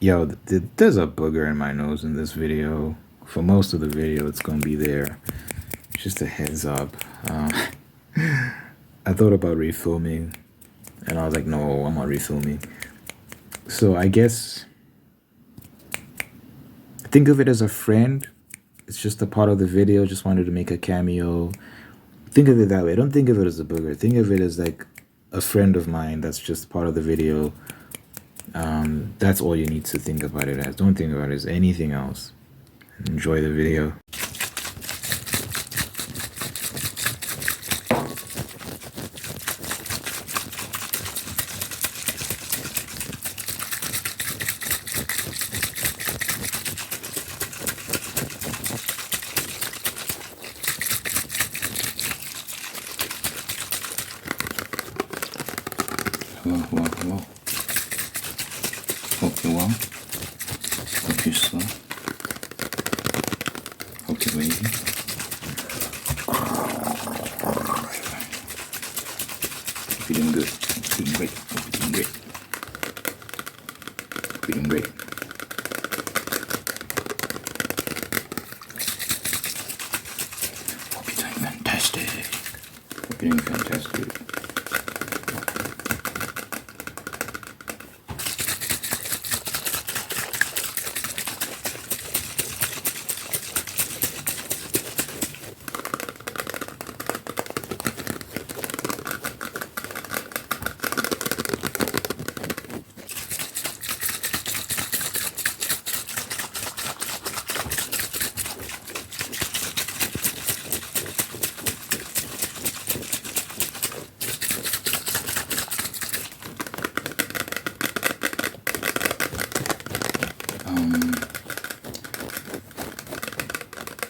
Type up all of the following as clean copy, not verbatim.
Yo, there's a booger in my nose in this video. For most of the video, it's gonna be there. Just a heads up. Um, I thought about refilming, and I was like, no, I'm not refilming. So I guess think of it as a friend. It's just a part of the video. Just wanted to make a cameo. Think of it that way. Don't think of it as a booger. Think of it as like a friend of mine that's just part of the video. That's all you need to think about it as. Don't think about it as anything else. Enjoy the video. Hello, hello, hello. Hope you're well. Hope you're slow. Hope you're lazy. Hope you're doing good. Hope you're doing great. Hope you're doing great. Hope you're doing great. Hope you're doing fantastic. Hope you're doing fantastic.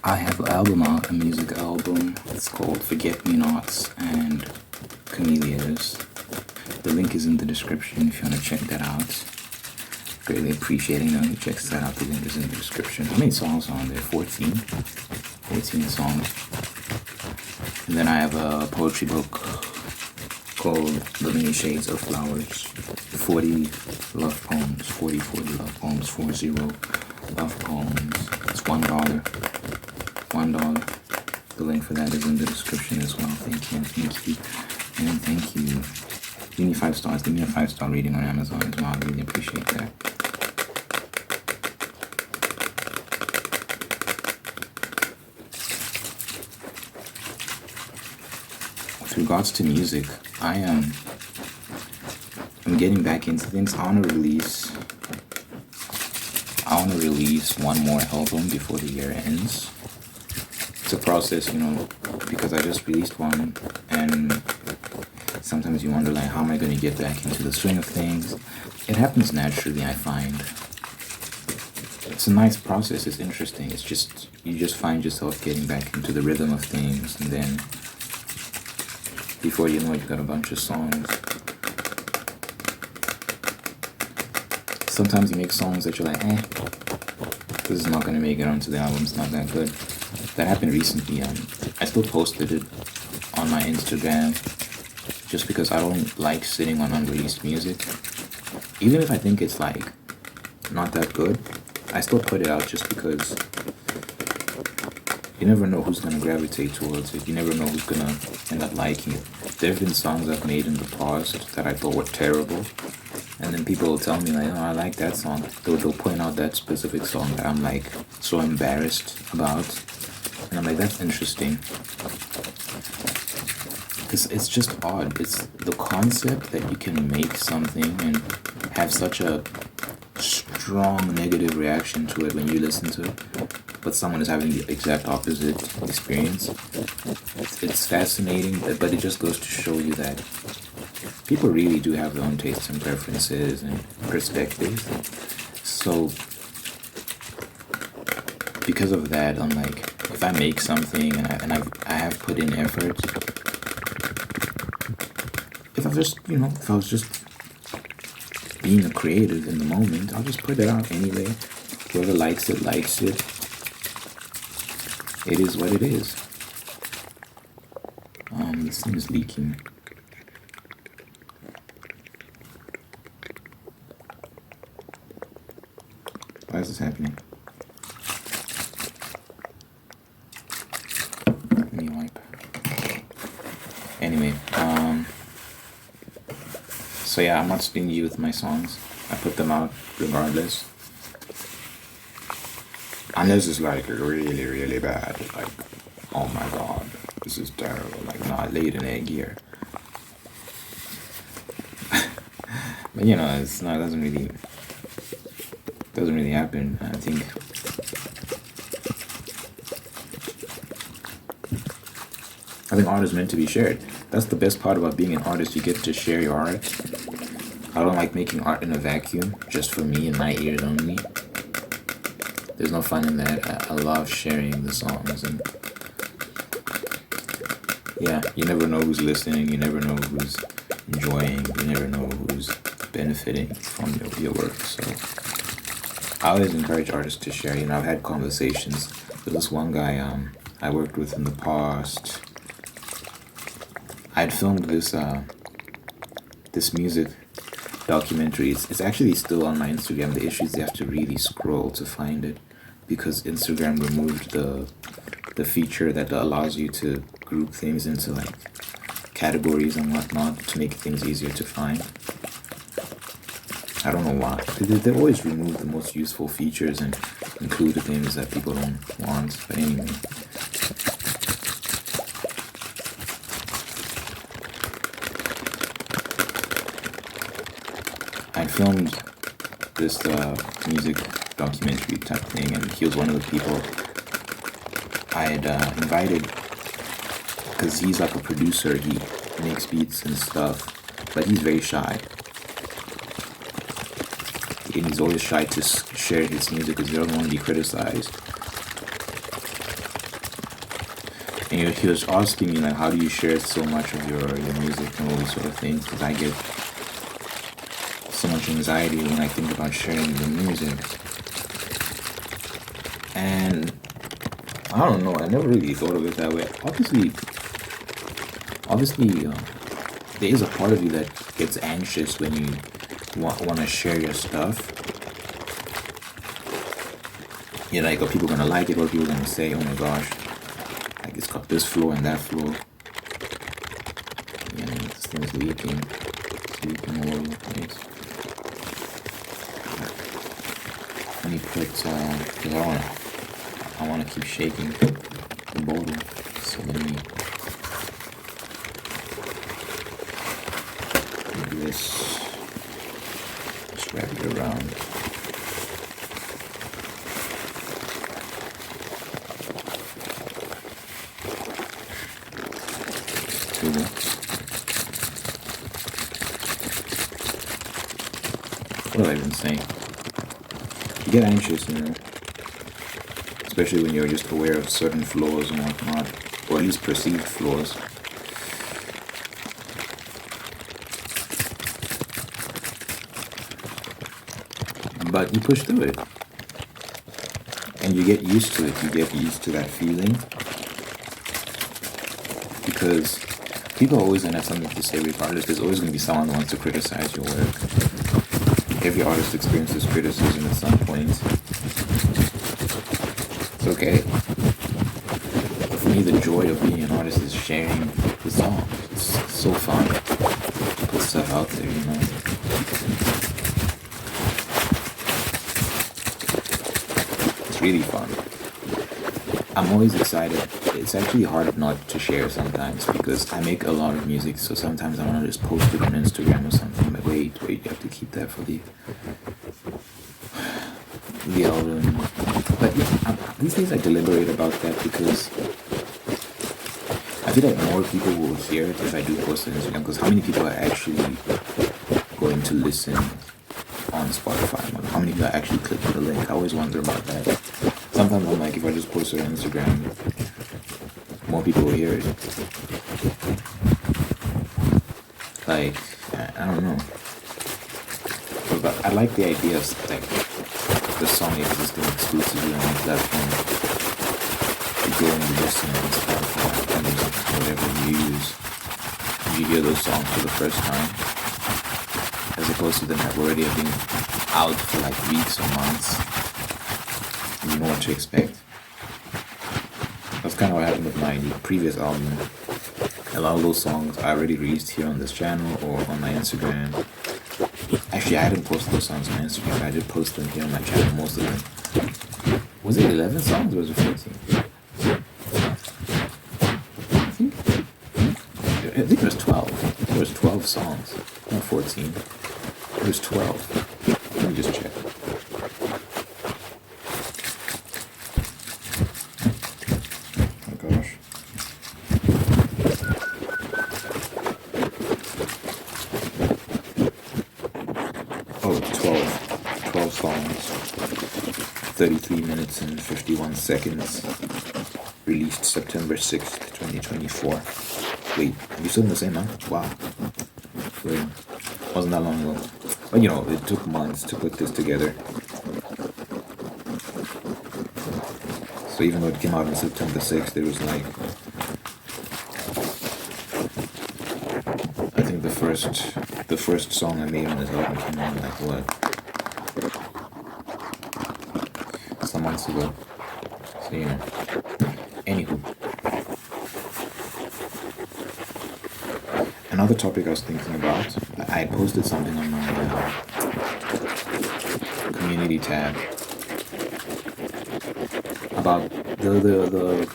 I have an album out, a music album. It's called Forget Me Nots and Camellias. The link is in the description if you want to check that out. Greatly appreciating anyone who checks that out. The link is in the description. How many songs are on there? 14? 14 songs. And then I have a poetry book called The Many Shades of Flowers. 40 love poems. 40 love poems. 40 love poems. It's $1. $1. The link for that is in the description as well. Thank you, thank you, and thank you. Give me 5 stars. Give me a 5-star rating on Amazon as well. I really appreciate that. With regards to music, I'm getting back into things. I want to release one more album before the year ends. It's a process, because I just released one, and sometimes you wonder, like, how am I going to get back into the swing of things? It happens naturally, I find. It's a nice process. It's interesting. It's just, you just find yourself getting back into the rhythm of things, and then before you know it, you've got a bunch of songs. Sometimes you make songs that you're like, this is not going to make it onto the album. It's not that good. That happened recently. I still posted it on my Instagram just because I don't like sitting on unreleased music. Even if I think it's like not that good, I still put it out just because you never know who's gonna gravitate towards it. You never know who's gonna end up liking it. There have been songs I've made in the past that I thought were terrible, and then people will tell me like, oh, I like that song. They'll point out that specific song that I'm like so embarrassed about. And I'm like, that's interesting. Because it's just odd. It's the concept that you can make something and have such a strong negative reaction to it when you listen to it, but someone is having the exact opposite experience. It's fascinating, but it just goes to show you that people really do have their own tastes and preferences and perspectives. So because of that, I'm like, if I make something and I have put in effort, if I was just being a creative in the moment, I'll just put it out anyway. Whoever likes it, likes it. It is what it is. This thing is leaking. Why is this happening? Let me wipe. Anyway, so yeah, I'm not stingy with my songs. I put them out regardless. Unless it's like really, really bad. Like, oh my god, this is terrible. Like, no, I laid an egg here. But you know, it's not. It doesn't really happen. I think art is meant to be shared. That's the best part about being an artist. You get to share your art. I don't like making art in a vacuum, just for me and my ears only. There's no fun in that. I love sharing the songs, and yeah, you never know who's listening. You never know who's enjoying. You never know who's benefiting from your work. So I always encourage artists to share. You know, I've had conversations with this one guy I worked with in the past. I'd filmed this music documentary. It's actually still on my Instagram. The issue is you have to really scroll to find it, because Instagram removed the feature that allows you to group things into like categories and whatnot to make things easier to find. I don't know why. They always remove the most useful features and include the things that people don't want. But anyway. I filmed this music documentary type thing, and he was one of the people I had invited, because he's like a producer. He makes beats and stuff, but he's very shy. And he's always shy to share his music because he doesn't want to be criticized. And he was asking me, like, how do you share so much of your music and all these sort of things? Because I get so much anxiety when I think about sharing the music. And I don't know, I never really thought of it that way. Obviously, there is a part of you that gets anxious when you want to share your stuff. You're like, are people gonna like it? What are people gonna say? Oh my gosh, like it's got this flow and that flow. Yeah, this thing's leaking. It's leaking all over the place. Let me put, because I wanna keep shaking the bottle. So let me do this. Just wrap it around. Tingle. What have I been saying? You get anxious, you know, especially when you're just aware of certain flaws and whatnot, or at least perceived flaws. But you push through it, and you get used to it. You get used to that feeling, because people are always going to have something to say regardless. There's always going to be someone who wants to criticize your work. Every artist experiences criticism at some point. It's okay. For me, the joy of being an artist is sharing the song. It's so fun to put stuff out there, you know. It's really fun. I'm always excited. It's actually hard not to share sometimes, because I make a lot of music, so sometimes I want to just post it on Instagram or something. I'm like, wait, you have to keep that for the album. But yeah, these days I deliberate about that, because I feel like more people will hear it if I do post it on Instagram, because how many people are actually going to listen on Spotify? How many people are actually clicking the link? I always wonder about that. Sometimes I'm like, if I just post it on Instagram, more people will hear it. Like, I don't know. But I like the idea of like the song existing exclusively on the platform. You go and you listen and stuff, and whatever you use, you hear those songs for the first time, as opposed to them have already been out for like weeks or months. you know what to expect. That's kind of what happened with my previous album. A lot of those songs I already released here on this channel or on my Instagram. Actually, I didn't post those songs on my Instagram. I did post them here on my channel, most of them. Was it 11 songs or was it 14? I think it was 12. I think it was 12 songs, not 14. It was 12. Let me just check. Oh gosh. Oh, it's 12 songs. 33 minutes and 51 seconds. Released September 6th, 2024. Wait, are you still in the same month? Wow. Wait, wasn't that long ago. But you know, it took months to put this together. So even though it came out on September 6th, it was like, I think the first song I made on this album came out like what? Some months ago. So you know. Anywho. Another topic I was thinking about, I posted something on my community tab about the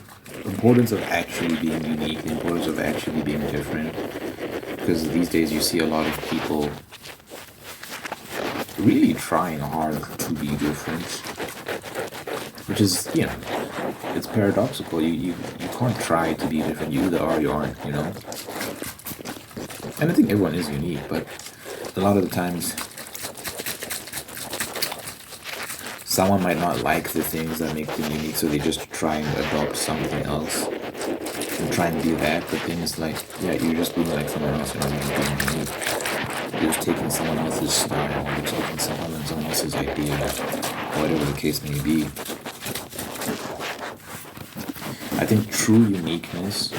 importance of actually being unique, the importance of actually being different. Because these days you see a lot of people really trying hard to be different, which is, you know, it's paradoxical. You can't try to be different. You either are or you aren't, you know. And I think everyone is unique, but a lot of the times someone might not like the things that make them unique, so they just try and adopt something else and try and be that. But then it's like, yeah, you're just being like someone else, you're not even being unique. You're just taking someone else's style, you're taking someone else's idea, whatever the case may be. I think true uniqueness,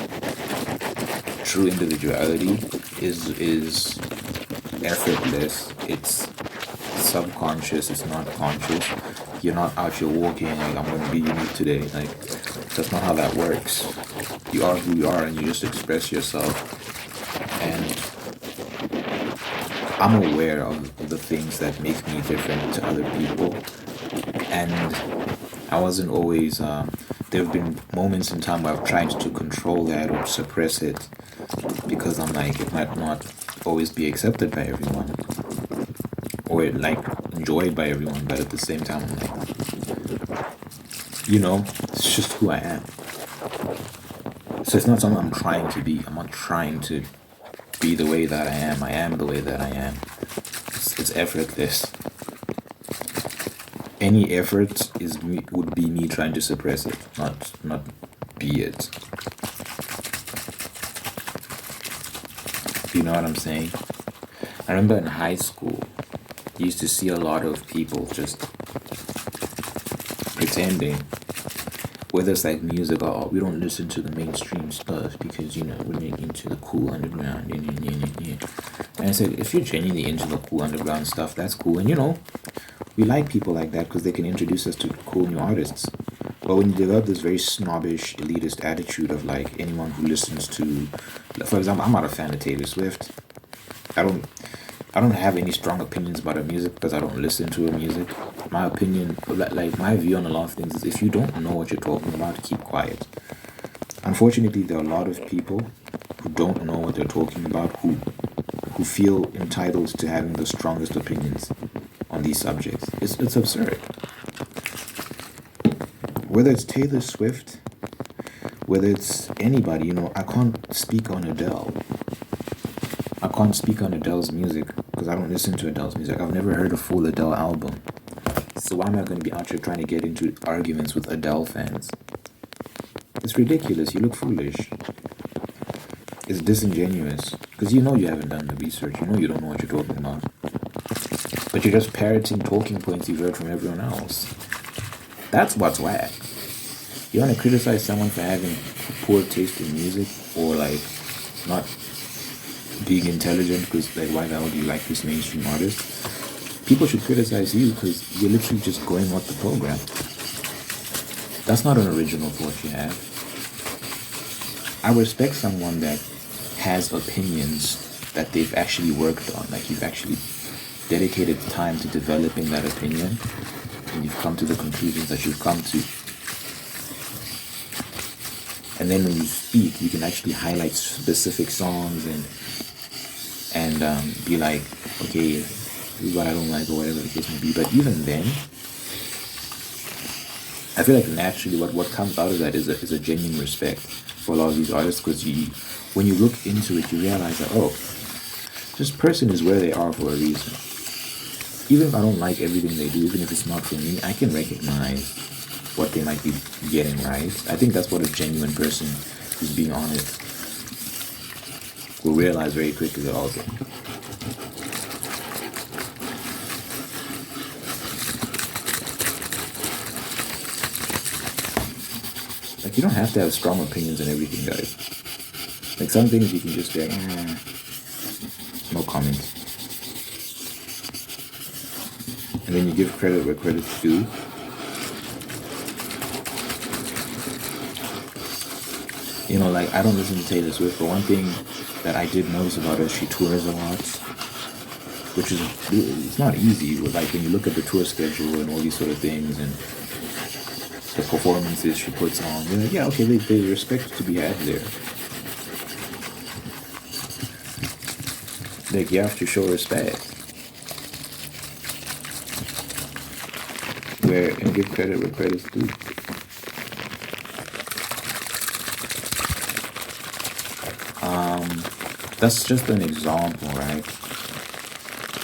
true individuality is effortless. It's subconscious. It's not conscious. You're not out here walking like, I'm going to be unique today. Like, that's not how that works. You are who you are, and you just express yourself. And I'm aware of the things that make me different to other people, and I wasn't always there have been moments in time where I've tried to control that or suppress it, because I'm like, it might not always be accepted by everyone or like enjoyed by everyone, but at the same time I'm like, you know, it's just who I am. So it's not something I'm trying to be. I'm not trying to be the way that I am. I am the way that I am. It's effortless. Any effort would be me trying to suppress it, not be it. You know what I'm saying? I remember in high school, you used to see a lot of people just pretending, whether it's like music or, oh, we don't listen to the mainstream stuff because, you know, we're into the cool underground. And I said, if you're genuinely into the cool underground stuff, that's cool. And, you know, we like people like that because they can introduce us to cool new artists. But when you develop this very snobbish, elitist attitude of like anyone who listens to, for example, I'm not a fan of Taylor Swift. I don't have any strong opinions about her music because I don't listen to her music. My opinion, like my view on a lot of things is, if you don't know what you're talking about, keep quiet. Unfortunately, there are a lot of people who don't know what they're talking about, who feel entitled to having the strongest opinions on these subjects. It's absurd. Whether it's Taylor Swift, whether it's anybody, you know, I can't speak on Adele. I can't speak on Adele's music because I don't listen to Adele's music. I've never heard a full Adele album. So why am I going to be out here trying to get into arguments with Adele fans? It's ridiculous. You look foolish. It's disingenuous because you know you haven't done the research. You know you don't know what you're talking about. But you're just parroting talking points you've heard from everyone else. That's what's whack. You want to criticize someone for having poor taste in music or like not being intelligent because like, why the hell do you like this mainstream artist? People should criticize you because you're literally just going with the program. That's not an original thought you have. I respect someone that has opinions that they've actually worked on, like you've actually dedicated time to developing that opinion, and you've come to the conclusions that you've come to. And then when you speak, you can actually highlight specific songs and be like, okay, this is what I don't like, or whatever the case may be. But even then, I feel like naturally what comes out of that is a genuine respect for a lot of these artists, because when you look into it, you realize that, oh, this person is where they are for a reason. Even if I don't like everything they do, even if it's not for me, I can recognize what they might be getting right. I think that's what a genuine person who's being honest will realize very quickly that, okay, like, you don't have to have strong opinions on everything, guys. Like, some things you can just be like, no comment. And then you give credit where credit's due. You know, like, I don't listen to Taylor Swift, but one thing that I did notice about her, she tours a lot, which is, it's not easy. Like, when you look at the tour schedule and all these sort of things, and the performances she puts on, you're like, yeah, okay, there's respect to be had there. Like, you have to show respect. And give credit where credit's due. That's just an example, right?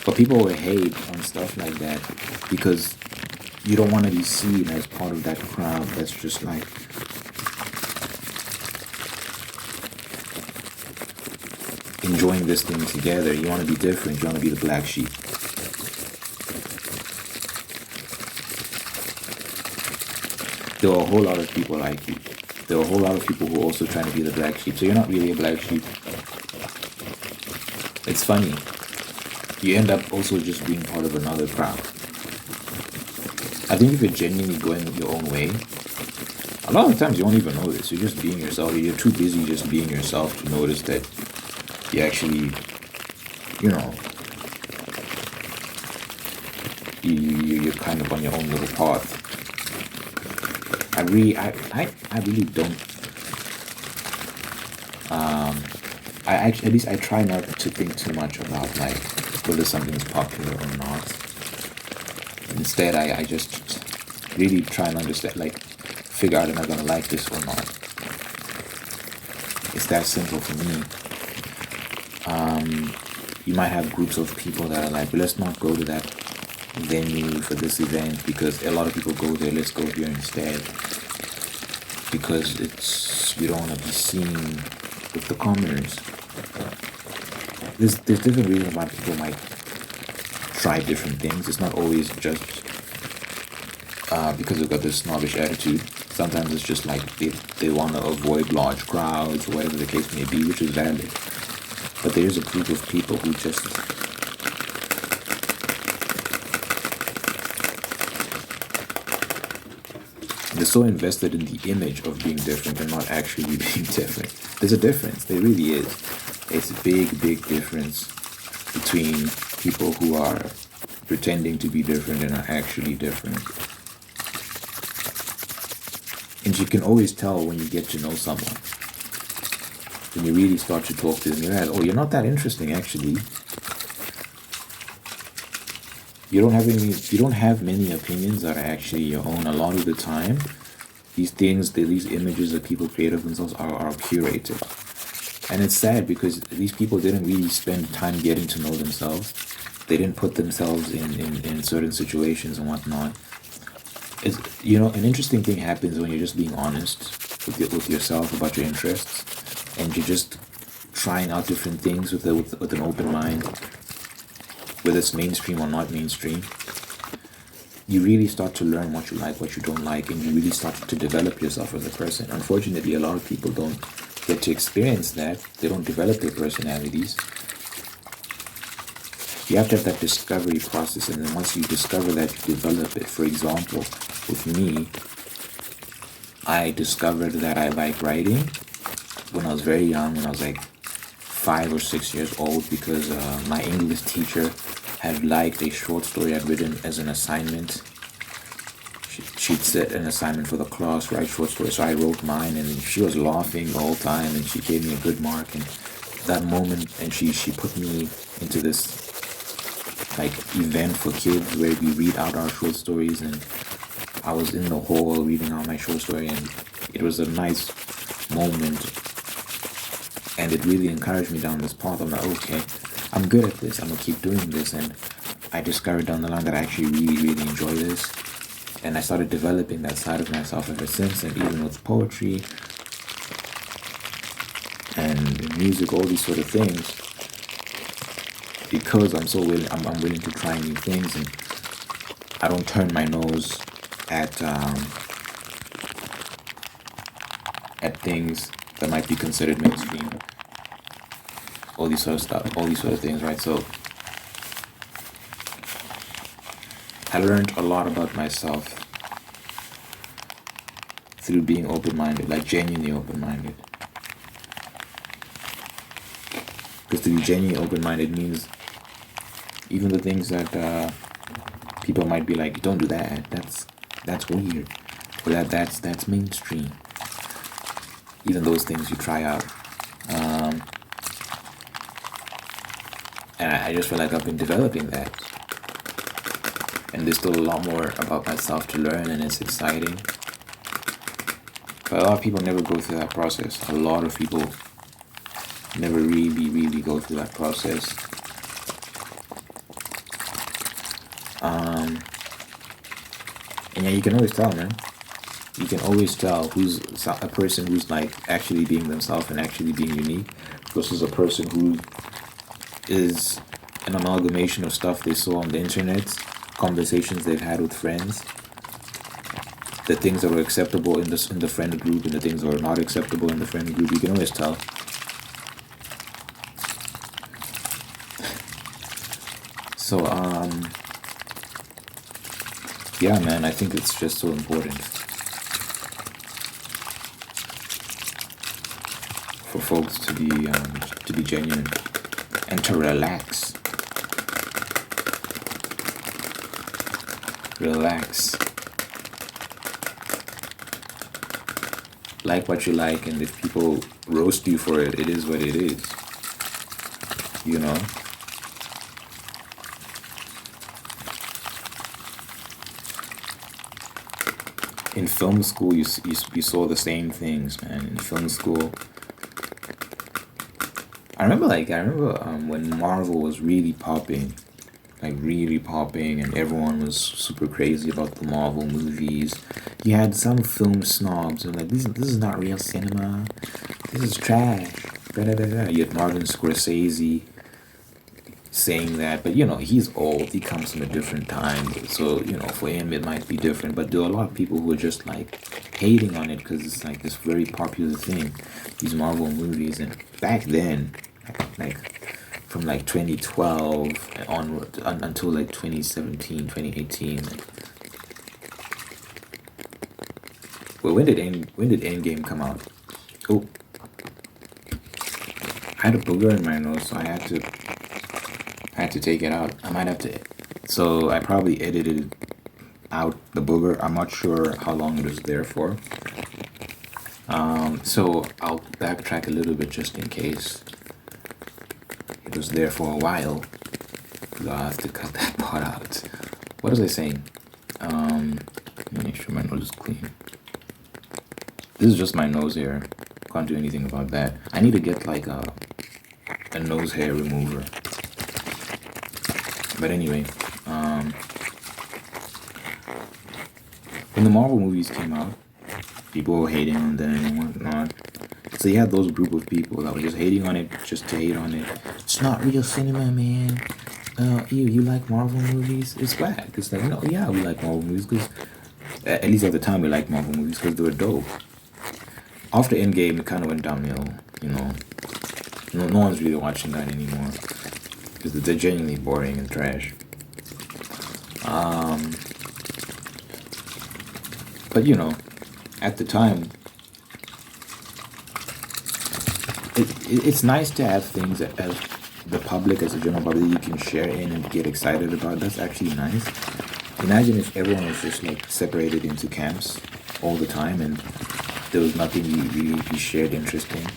But people will hate on stuff like that because you don't want to be seen as part of that crowd that's just like, enjoying this thing together. You want to be different. You want to be the black sheep. There are a whole lot of people like you. There are a whole lot of people who are also trying to be the black sheep. So you're not really a black sheep. It's funny. You end up also just being part of another crowd. I think if you're genuinely going your own way, a lot of times you won't even notice. You're just being yourself. You're too busy just being yourself to notice that you actually, you're kind of on your own little path. I really don't. At least I try not to think too much about like whether something's popular or not. Instead, I just really try and understand, like, figure out, am I gonna like this or not? It's that simple for me. You might have groups of people that are like, let's not go to that venue for this event because a lot of people go there. Let's go here instead because we don't want to be seen with the commoners. There's different reasons why people might try different things. It's not always just because they've got this snobbish attitude. Sometimes it's just like they want to avoid large crowds or whatever the case may be, which is valid. But there is a group of people who just they're so invested in the image of being different and not actually being different. There's a difference. There really is. It's a big, big difference between people who are pretending to be different and are actually different. And you can always tell when you get to know someone. When you really start to talk to them, you're like, oh, you're not that interesting, actually. You don't have many opinions that are actually your own. A lot of the time, these images that people create of themselves are curated. And it's sad because these people didn't really spend time getting to know themselves. They didn't put themselves in certain situations and whatnot. It's, an interesting thing happens when you're just being honest with yourself about your interests, and you're just trying out different things with an open mind, whether it's mainstream or not mainstream. You really start to learn what you like, what you don't like, and you really start to develop yourself as a person. Unfortunately, a lot of people don't get to experience that. They don't develop their personalities. You have to have that discovery process, and then once you discover that, you develop it. For example, with me, I discovered that I like writing when I was very young, when I was like 5 or 6 years old, because my English teacher had liked a short story I'd written as an assignment. She'd set an assignment for the class, write short stories, so I wrote mine, and she was laughing the whole time, and she gave me a good mark. And that moment, and she put me into this like event for kids where we read out our short stories, and I was in the hall reading out my short story, and it was a nice moment, and it really encouraged me down this path. I'm like, okay, I'm good at this, I'm gonna keep doing this. And I discovered down the line that I actually really enjoy this, and I started developing that side of myself ever since. And even with poetry and music, all these sort of things, because I'm so willing, I'm willing to try new things, and I don't turn my nose at things that might be considered mainstream. All these sort of stuff, all these sort of things, right? So I learned a lot about myself through being open-minded, like genuinely open-minded. Because to be genuinely open-minded means even the things that people might be like, don't do that, that's weird, or that's mainstream. Even those things you try out. And I just feel like I've been developing that. And there's still a lot more about myself to learn, and it's exciting. But a lot of people never go through that process. A lot of people never really go through that process. And yeah, you can always tell, man. You can always tell who's a person who's like actually being themselves and actually being unique versus a person who is an amalgamation of stuff they saw on the internet, conversations they've had with friends, the things that were acceptable in the friend group and the things that were not acceptable in the friend group. You can always tell. So yeah, man, I think it's just so important for folks to be genuine and to relax. Like what you like, and if people roast you for it, it is what it is. You know? In film school, you saw the same things, man. In film school, I remember when Marvel was really popping, and everyone was super crazy about the Marvel movies. You had some film snobs and like, this is not real cinema. This is trash. You had Martin Scorsese saying that, but you know, he's old. He comes from a different time, so you know, for him it might be different. But there are a lot of people who are just like hating on it because it's like this very popular thing, these Marvel movies. And back then, like from like 2012 onward until like 2017, 2018. Well, when did Endgame come out? Oh, I had a booger in my nose, so I had to take it out. I might have to. So I probably edited out the booger. I'm not sure how long it was there for. So I'll backtrack a little bit just in case it was there for a while. I'll have to cut that part out. What was I saying? Let me make sure my nose is clean. This is just my nose hair. Can't do anything about that. I need to get like a nose hair remover. But anyway, when the Marvel movies came out, people were hating on them and whatnot. So you had those group of people that were just hating on it, just to hate on it. It's not real cinema, man. You like Marvel movies? It's whack. It's like, no, yeah, we like Marvel movies because, at least at the time, we liked Marvel movies because they were dope. After Endgame, it kind of went downhill, you know. No one's really watching that anymore because they're genuinely boring and trash. But you know, at the time, it's nice to have things that as the public, as a general public, you can share in and get excited about. That's actually nice. Imagine if everyone was just like separated into camps all the time and there was nothing you shared interest in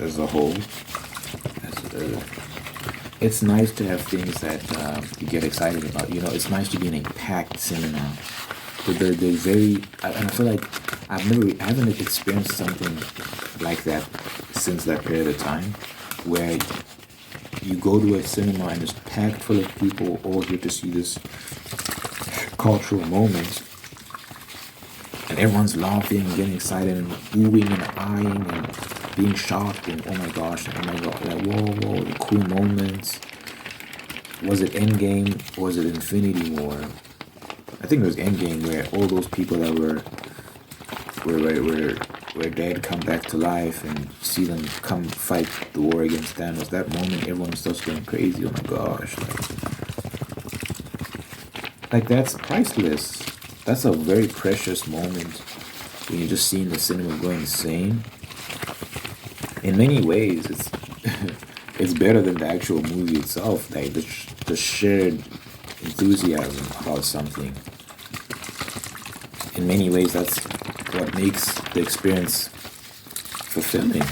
as a whole. It's nice to have things that you get excited about. You know, it's nice to be in a packed cinema. They're very, and I feel like I haven't experienced something like that since that period of time, where you go to a cinema and it's packed full of people all here to see this cultural moment, and everyone's laughing and getting excited and oohing and eyeing and being shocked and oh my gosh, like whoa, the cool moments. Was it Endgame? Was it Infinity War? I think it was Endgame, where all those people that were dead come back to life and see them come fight the war against Thanos. That moment, everyone starts going crazy. Oh my gosh! Like that's priceless. That's a very precious moment when you're just seeing the cinema go insane. In many ways, it's it's better than the actual movie itself. Like the shared enthusiasm about something. In many ways, that's what makes the experience fulfilling.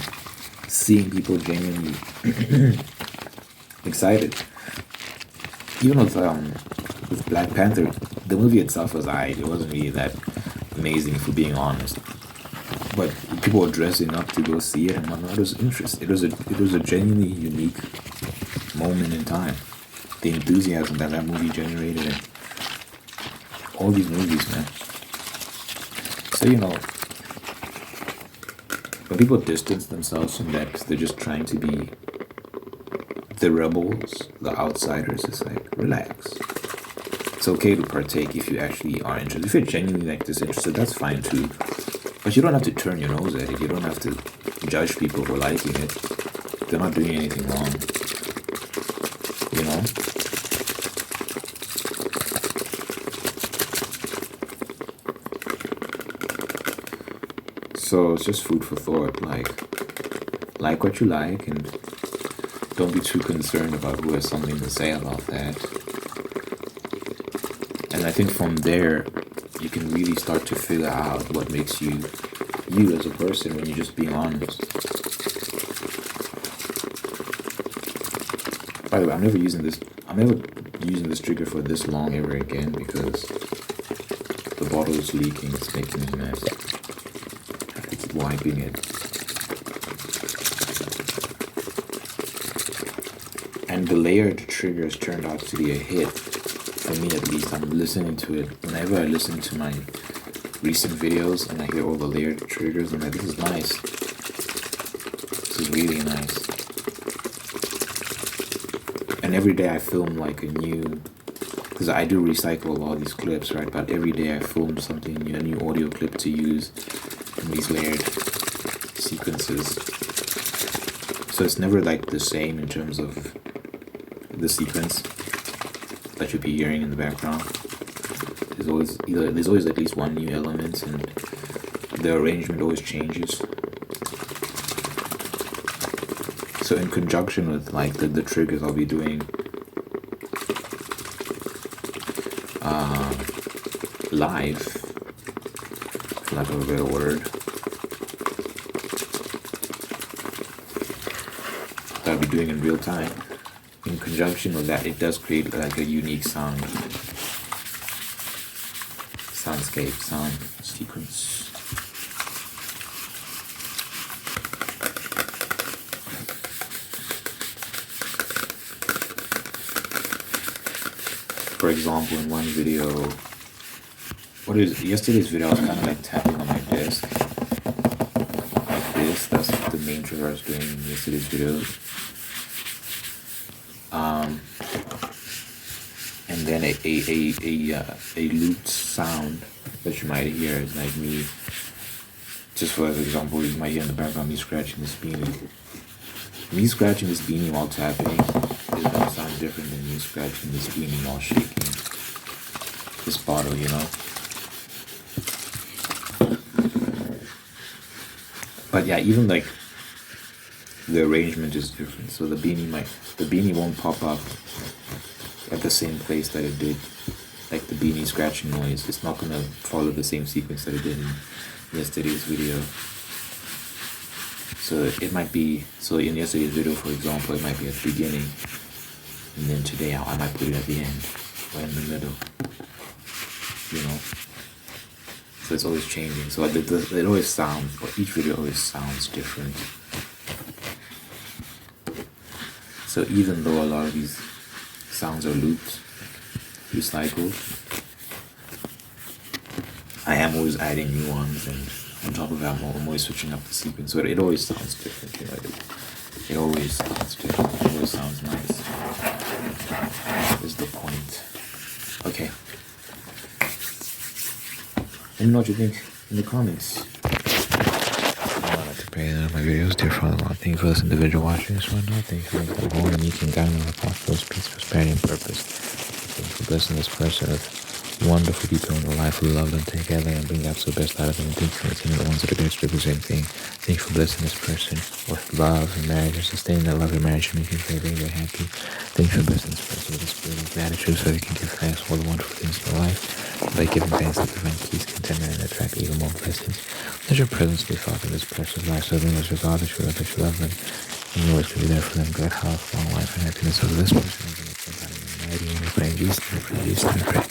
Seeing people genuinely excited. Even with Black Panther, the movie itself was alright. It wasn't really that amazing, if we're being honest. But people were dressing up to go see it, and whatnot. It was interesting. It was a genuinely unique moment in time. The enthusiasm that movie generated, and all these movies, man. So you know, when people distance themselves from that because they're just trying to be the rebels, the outsiders, it's like, relax. It's okay to partake if you actually are interested. If you're genuinely like disinterested, that's fine too. But you don't have to turn your nose at it. You don't have to judge people for liking it. They're not doing anything wrong. You know? So it's just food for thought. Like what you like, and don't be too concerned about who has something to say about that. And I think from there, you can really start to figure out what makes you as a person when you're just being honest. By the way, I'm never using this trigger for this long ever again because the bottle is leaking. It's making a mess. I have to keep wiping it. And the layered triggers turned out to be a hit. For me at least, I'm listening to it. Whenever I listen to my recent videos and I hear all the layered triggers, I'm like, this is nice. This is really nice. And every day I film like a new, because I do recycle all these clips, right? But every day I film something new, a new audio clip to use in these layered sequences. So it's never like the same in terms of the sequence that you'll be hearing in the background. There's always at least one new element, and the arrangement always changes. So in conjunction with like the triggers, I'll be doing live, for lack of a better word. That I'll be doing in real time. In conjunction with that, it does create like a unique sound sequence. For example, in one video, yesterday's video, I was kind of like tapping on my desk like this. That's the main trigger I was doing in yesterday's video. And then a looped sound that you might hear is like me, just for example, you might hear in the background me scratching this beanie. Me scratching this beanie while tapping is gonna sound different than me scratching this beanie while shaking this bottle, you know? But yeah, even like the arrangement is different. So the beanie won't pop up at the same place that it did. Like the beanie scratching noise, it's not gonna follow the same sequence that it did in yesterday's video. So it might be, so in yesterday's video, for example, it might be at the beginning, and then today I might put it at the end, or in the middle, you know? So it's always changing. So it always sounds, or each video always sounds different. So even though a lot of these sounds are looped, recycled, I am always adding new ones, and on top of that, I'm always switching up the sequence. So it always sounds different, you know. It always sounds different. It always sounds nice. Is the point. Okay. Let me know what you think in the comments. I like to pray that my videos, dear Father God. Thank you for this individual watching this one. Thank you for making the whole unique and guiding of prosperous peace, prosperity, and purpose. Thank you for blessing this person with wonderful people in their life who love them together and bring out the best out of them. Thank you for making the ones that are going to do the same thing. Thank you for blessing this person with love and marriage and sustaining that love and marriage and making them very, very happy. Thank you for blessing this person with a spirit of gratitude so they can give thanks for all the wonderful things in their life. By giving thanks to divine peace, contentment, and attract even more blessings. Let your presence be felt in this person's life, so they know your God, that you love them, and you always can be there for them. Good health, long life, and happiness over this person. And we pray in Jesus' name, we pray.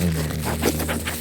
Amen.